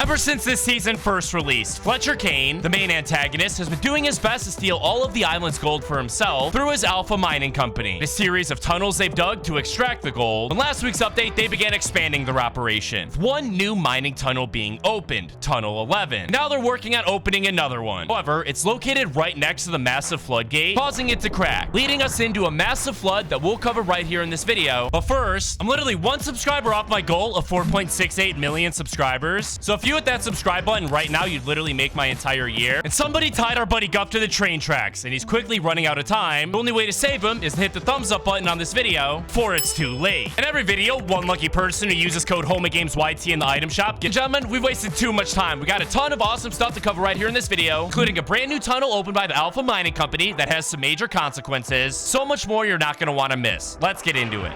Ever since this season first released, Fletcher Kane, the main antagonist, has been doing his best to steal all of the island's gold for himself through his Alpha Mining Company, a series of tunnels they've dug to extract the gold. In last week's update, they began expanding their operation, with one new mining tunnel being opened, Tunnel 11. Now they're working on opening another one. However, it's located right next to the massive floodgate, causing it to crack, leading us into a massive flood that we'll cover right here in this video. But first, I'm literally one subscriber off my goal of 4.68 million subscribers. So if you hit that subscribe button right now, you'd literally make my entire year. And somebody tied our buddy Guff to the train tracks, and he's quickly running out of time. The only way to save him is to hit the thumbs up button on this video before it's too late. In every video, one lucky person who uses code HOMAGAMESYT in the item shop. And gentlemen, we've wasted too much time. We got a ton of awesome stuff to cover right here in this video, including a brand new tunnel opened by the Alpha Mining Company that has some major consequences. So much more you're not going to want to miss. Let's get into it.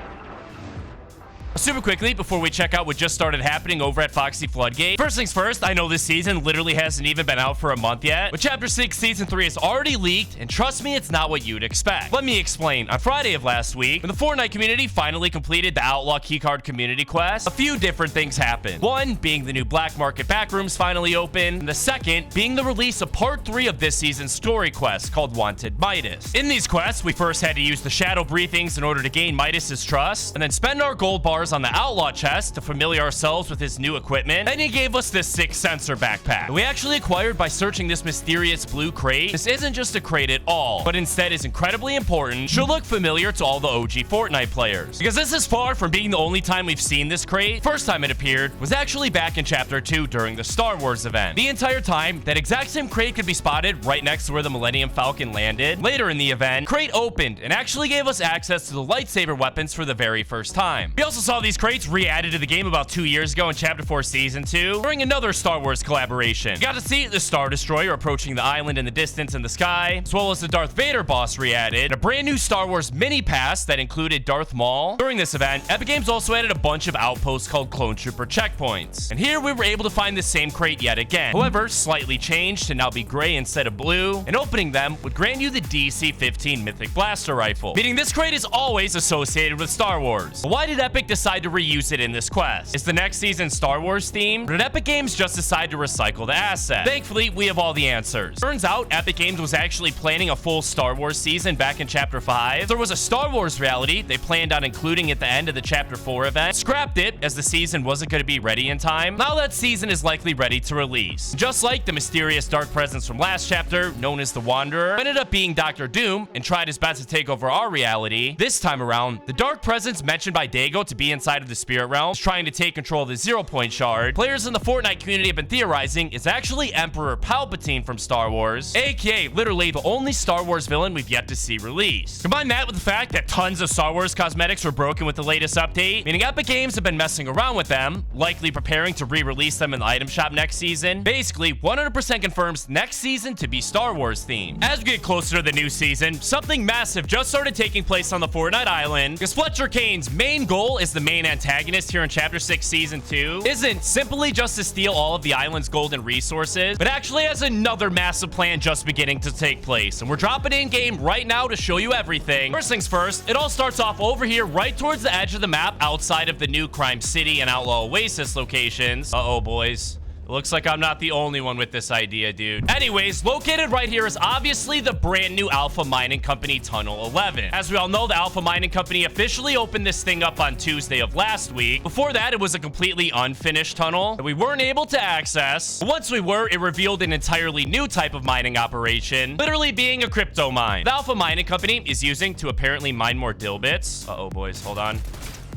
Super quickly, before we check out what just started happening over at Foxy Floodgate. First things first, I know this season literally hasn't even been out for a month yet, but Chapter 6 Season 3 is already leaked, and trust me, it's not what you'd expect. Let me explain. On Friday of last week, when the Fortnite community finally completed the Outlaw Keycard community quest, a few different things happened. One, being the new black market backrooms finally open, and the second, being the release of Part 3 of this season's story quest called Wanted Midas. In these quests, we first had to use the shadow briefings in order to gain MIDAS'S trust, and then spend our gold bars on the Outlaw chest to familiar ourselves with his new equipment. Then he gave us this 6 sensor backpack that we actually acquired by searching this mysterious blue crate. This isn't just a crate at all, but instead is incredibly important, should look familiar to all the OG Fortnite players. Because this is far from being the only time we've seen this crate. First time it appeared was actually back in Chapter 2 during the Star Wars event. The entire time, that exact same crate could be spotted right next to where the Millennium Falcon landed. Later in the event, crate opened and actually gave us access to the lightsaber weapons for the very first time. We also saw these crates re-added to the game about 2 years ago in Chapter 4 Season 2 during another Star Wars collaboration. You got to see the Star Destroyer approaching the island in the distance in the sky, as well as the Darth Vader boss re-added, a brand new Star Wars mini pass that included Darth Maul. During this event, Epic Games also added a bunch of outposts called Clone Trooper checkpoints. And here we were able to find the same crate yet again. However, slightly changed to now be gray instead of blue, and opening them would grant you the DC-15 Mythic blaster rifle, meaning this crate is always associated with Star Wars. But why did Epic decide to reuse it in this quest? Is the next season Star Wars themed, or did Epic Games just decide to recycle the asset? Thankfully, we have all the answers. Turns out, Epic Games was actually planning a full Star Wars season back in Chapter 5. There was a Star Wars reality they planned on including at the end of the Chapter 4 event, scrapped it as the season wasn't going to be ready in time. Now that season is likely ready to release. Just like the mysterious dark presence from last chapter, known as the Wanderer, who ended up being Dr. Doom and tried his best to take over our reality. This time around, the dark presence mentioned by Dago to be inside of the spirit realm, trying to take control of the 0-point shard, players in the Fortnite community have been theorizing is actually Emperor Palpatine from Star Wars, aka literally the only Star Wars villain we've yet to see released. Combine that with the fact that tons of Star Wars cosmetics were broken with the latest update, meaning Epic Games have been messing around with them, likely preparing to re-release them in the item shop next season. Basically, 100% confirms next season to be Star Wars themed. As we get closer to the new season, something massive just started taking place on the Fortnite island, because Fletcher Kane's main goal is the main antagonist here in Chapter 6 Season 2 isn't simply just to steal all of the island's golden resources, but actually has another massive plan just beginning to take place, and we're dropping in game right now to show you everything. First things first, it all starts off over here right towards the edge of the map outside of the new Crime City and Outlaw Oasis locations. Uh-oh, boys. It looks like I'm not the only one with this idea, dude. Anyways, located right here is obviously the brand new Alpha Mining Company Tunnel 11. As we all know, the Alpha Mining Company officially opened this thing up on Tuesday of last week. Before that, it was a completely unfinished tunnel that we weren't able to access. But once we were, it revealed an entirely new type of mining operation, literally being a crypto mine. The Alpha Mining Company is using to apparently mine more dill bits. Uh-oh, boys, hold on.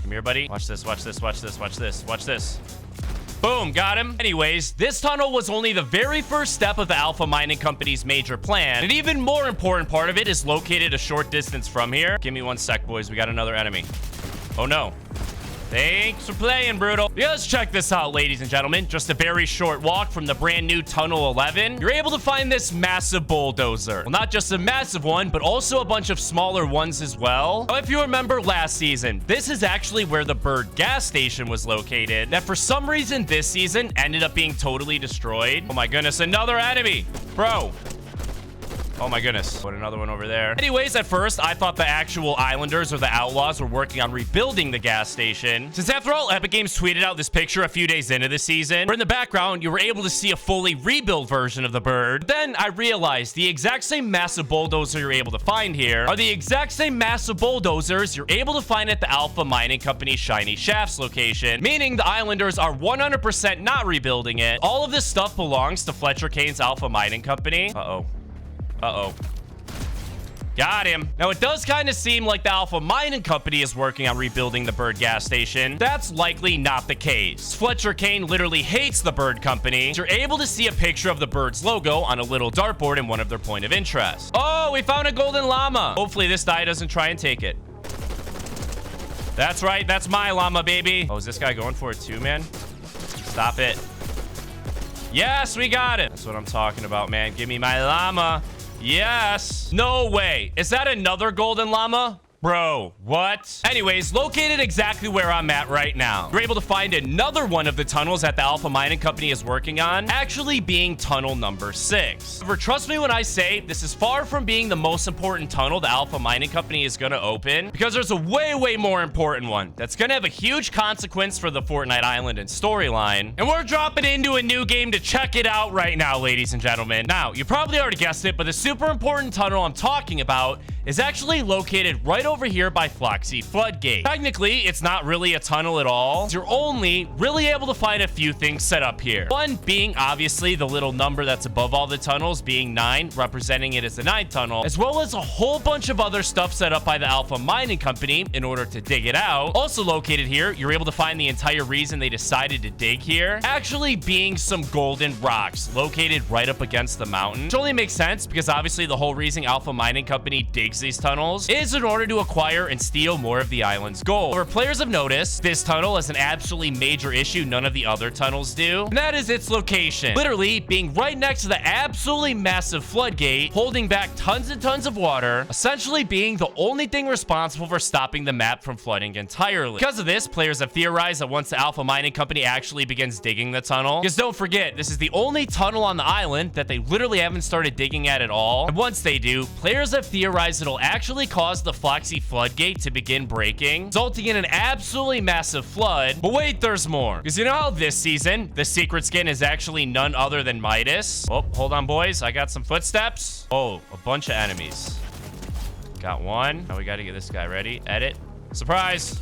Come here, buddy. Watch this, watch this, watch this, watch this, watch this. Boom, got him. Anyways, this tunnel was only the very first step of the Alpha Mining Company's major plan. An even more important part of it is located a short distance from here. Give me one sec, boys. We got another enemy. Oh, no. Thanks for playing, Brutal. Yeah, let's check this out, ladies and gentlemen. Just a very short walk from the brand new Tunnel 11. You're able to find this massive bulldozer. Well, not just a massive one, but also a bunch of smaller ones as well. Now, if you remember last season, this is actually where the Bird gas station was located. That for some reason this season ended up being totally destroyed. Oh my goodness, another enemy. Bro. Oh my goodness. Put another one over there. Anyways, at first, I thought the actual Islanders or the Outlaws were working on rebuilding the gas station. Since after all, Epic Games tweeted out this picture a few days into the season, where in the background, you were able to see a fully rebuilt version of the bird. But then I realized the exact same massive bulldozer you're able to find here are the exact same massive bulldozers you're able to find at the Alpha Mining Company's Shiny Shafts location, meaning the Islanders are 100% not rebuilding it. All of this stuff belongs to Fletcher Kane's Alpha Mining Company. Uh-oh. Uh-oh. Got him. Now, it does kind of seem like the Alpha Mining Company is working on rebuilding the bird gas station. That's likely not the case. Fletcher Kane literally hates the bird company. You're able to see a picture of the bird's logo on a little dartboard in one of their point of interest. Oh, we found a golden llama. Hopefully this guy doesn't try and take it. That's right. That's my llama, baby. Oh, is this guy going for it too, man? Stop it. Yes, we got it. That's what I'm talking about, man. Give me my llama. Yes. No way. Is that another golden llama? Bro, what? Anyways, located exactly where I'm at right now, you're able to find another one of the tunnels that the Alpha Mining Company is working on, actually being tunnel number 6. However, trust me when I say this is far from being the most important tunnel the Alpha Mining Company is going to open, because there's a way more important one that's going to have a huge consequence for the Fortnite Island and storyline. And we're dropping into a new game to check it out right now, ladies and gentlemen. Now, you probably already guessed it, but the super important tunnel I'm talking about is actually located right over here by Floxy Floodgate. Technically, it's not really a tunnel at all. You're only really able to find a few things set up here. One being obviously the little number that's above all the tunnels, being 9, representing it as the 9th tunnel, as well as a whole bunch of other stuff set up by the Alpha Mining Company in order to dig it out. Also located here, you're able to find the entire reason they decided to dig here, actually being some golden rocks located right up against the mountain. Which only makes sense because obviously the whole reason Alpha Mining Company digs these tunnels is in order to acquire and steal more of the island's gold. However, players have noticed this tunnel has an absolutely major issue none of the other tunnels do, and that is its location. Literally being right next to the absolutely massive floodgate, holding back tons and tons of water, essentially being the only thing responsible for stopping the map from flooding entirely. Because of this, players have theorized that once the Alpha Mining Company actually begins digging the tunnel, because don't forget, this is the only tunnel on the island that they literally haven't started digging at all, and once they do, players have theorized it'll actually cause the Floxy Floodgate to begin breaking, resulting in an absolutely massive flood. But wait, there's more. Because you know how this season, the secret skin is actually none other than Midas? Oh, hold on, boys. I got some footsteps. Oh, a bunch of enemies. Got one. Now we got to get this guy ready. Edit. Surprise.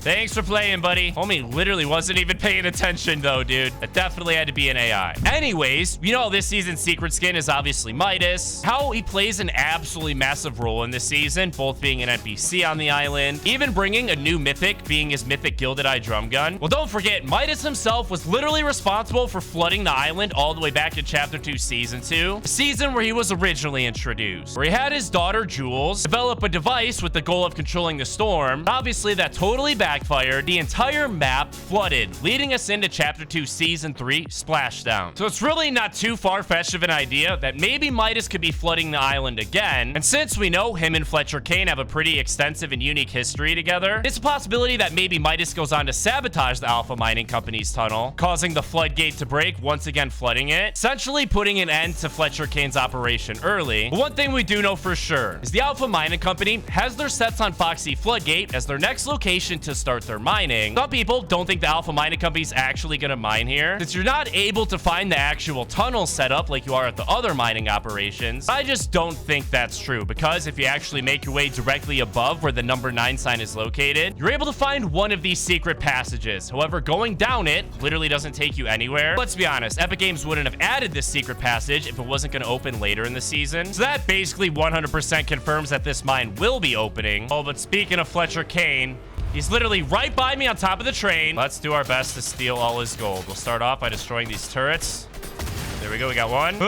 Thanks for playing, buddy. Homie literally wasn't even paying attention, though, dude. It definitely had to be an AI. Anyways, you know, this season's secret skin is obviously Midas. How he plays an absolutely massive role in this season, both being an NPC on the island, even bringing a new Mythic, being his Mythic Gilded Eye Drum Gun. Well, don't forget, Midas himself was literally responsible for flooding the island all the way back to Chapter 2, Season 2, the season where he was originally introduced, where he had his daughter, Jules, develop a device with the goal of controlling the storm. Obviously, that totally backfired. The entire map flooded, leading us into Chapter 2, Season 3, Splashdown. So it's really not too far-fetched of an idea that maybe Midas could be flooding the island again. And since we know him and Fletcher Kane have a pretty extensive and unique history together, it's a possibility that maybe Midas goes on to sabotage the Alpha Mining Company's tunnel, causing the floodgate to break, once again flooding it, essentially putting an end to Fletcher Kane's operation early. But one thing we do know for sure is the Alpha Mining Company has their sets on Foxy Floodgate as their next location to start their mining. Some people don't think the Alpha Mining Company is actually going to mine here, since you're not able to find the actual tunnel set up like you are at the other mining operations. I just don't think that's true, because if you actually make your way directly above where the number 9 sign is located, you're able to find one of these secret passages. However, going down it literally doesn't take you anywhere. Let's be honest, Epic Games wouldn't have added this secret passage if it wasn't going to open later in the season. So that basically 100% confirms that this mine will be opening. Oh, but speaking of Fletcher Kane, he's literally right by me on top of the train. Let's do our best to steal all his gold. We'll start off by destroying these turrets. There we go. We got one.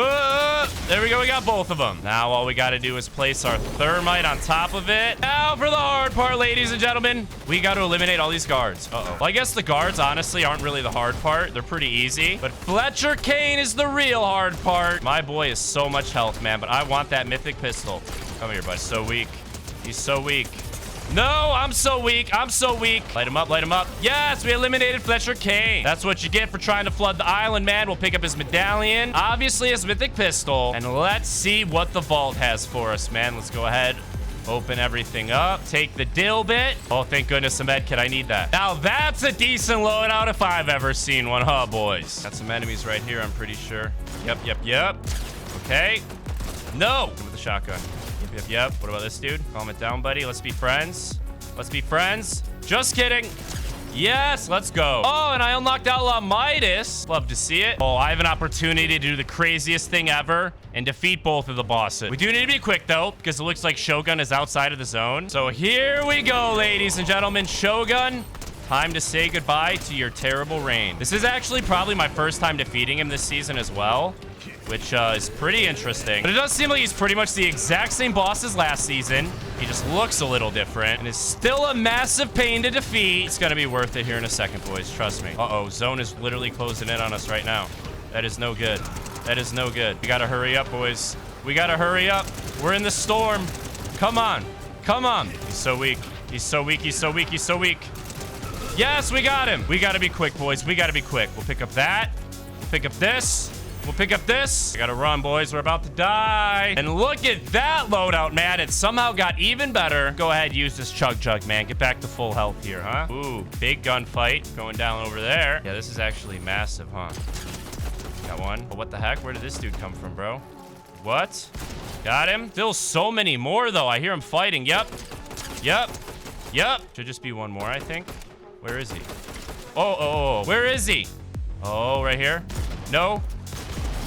There we go. We got both of them. Now all we got to do is place our thermite on top of it. Now for the hard part, ladies and gentlemen. We got to eliminate all these guards. Uh-oh. Well, I guess the guards, honestly, aren't really the hard part. They're pretty easy. But Fletcher Kane is the real hard part. My boy is so much health, man. But I want that Mythic pistol. Come here, bud. So weak. He's so weak. No, I'm so weak. I'm so weak. Light him up. Light him up. Yes, we eliminated Fletcher Kane. That's what you get for trying to flood the island, man. We'll pick up his medallion. Obviously, his mythic pistol. And let's see what the vault has for us, man. Let's go ahead. Open everything up. Take the dill bit. Oh, thank goodness, a med kit. I need that. Now, that's a decent loadout if I've ever seen one, huh, boys? Got some enemies right here, I'm pretty sure. Yep. Okay. No. With the shotgun. Yep. What about this dude? Calm it down, buddy. Let's be friends. Let's be friends. Just kidding. Yes, let's go. Oh, and I unlocked Outlaw Midas. Love to see it. Oh, I have an opportunity to do the craziest thing ever and defeat both of the bosses. We do need to be quick, though, because it looks like Shogun is outside of the zone. So here we go, ladies and gentlemen. Shogun, time to say goodbye to your terrible reign. This is actually probably my first time defeating him this season as well, which is pretty interesting. But it does seem like he's pretty much the exact same boss as last season. He just looks a little different and is still a massive pain to defeat. It's gonna be worth it here in a second, boys. Trust me. Uh-oh, zone is literally closing in on us right now. That is no good. That is no good. We gotta hurry up, boys. We gotta hurry up. We're in the storm. Come on. Come on. He's so weak. He's so weak. He's so weak. He's so weak. Yes, we got him. We gotta be quick, boys. We gotta be quick. We'll pick up that. We'll pick up this. We'll pick up this. I gotta run, boys. We're about to die. And look at that loadout, man. It somehow got even better. Go ahead, use this chug jug, man. Get back to full health here, huh? Ooh, big gunfight going down over there. Yeah, this is actually massive, huh? Got one. Oh, what the heck? Where did this dude come from, bro? What? Got him. Still so many more, though. I hear him fighting. Yep. Should just be one more, I think. Where is he? Oh. Where is he? Oh, right here. No.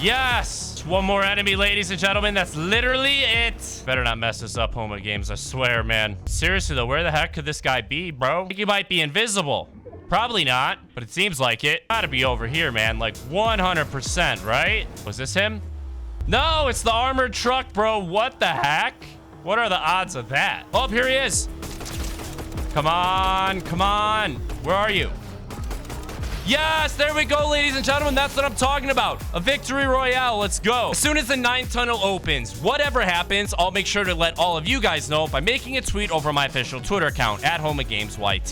Yes! One more enemy, ladies and gentlemen. That's literally it. Better not mess this up, Homa Games. I swear, man. Seriously, though, where the heck could this guy be, bro? I think he might be invisible. Probably not, but it seems like it. Gotta be over here, man. Like 100%, right? Was this him? No, it's the armored truck, bro. What the heck? What are the odds of that? Oh, here he is. Come on. Where are you? Yes, there we go, ladies and gentlemen. That's what I'm talking about. A victory royale. Let's go. As soon as the 9th tunnel opens, whatever happens, I'll make sure to let all of you guys know by making a tweet over my official Twitter account at HomaGamesYT.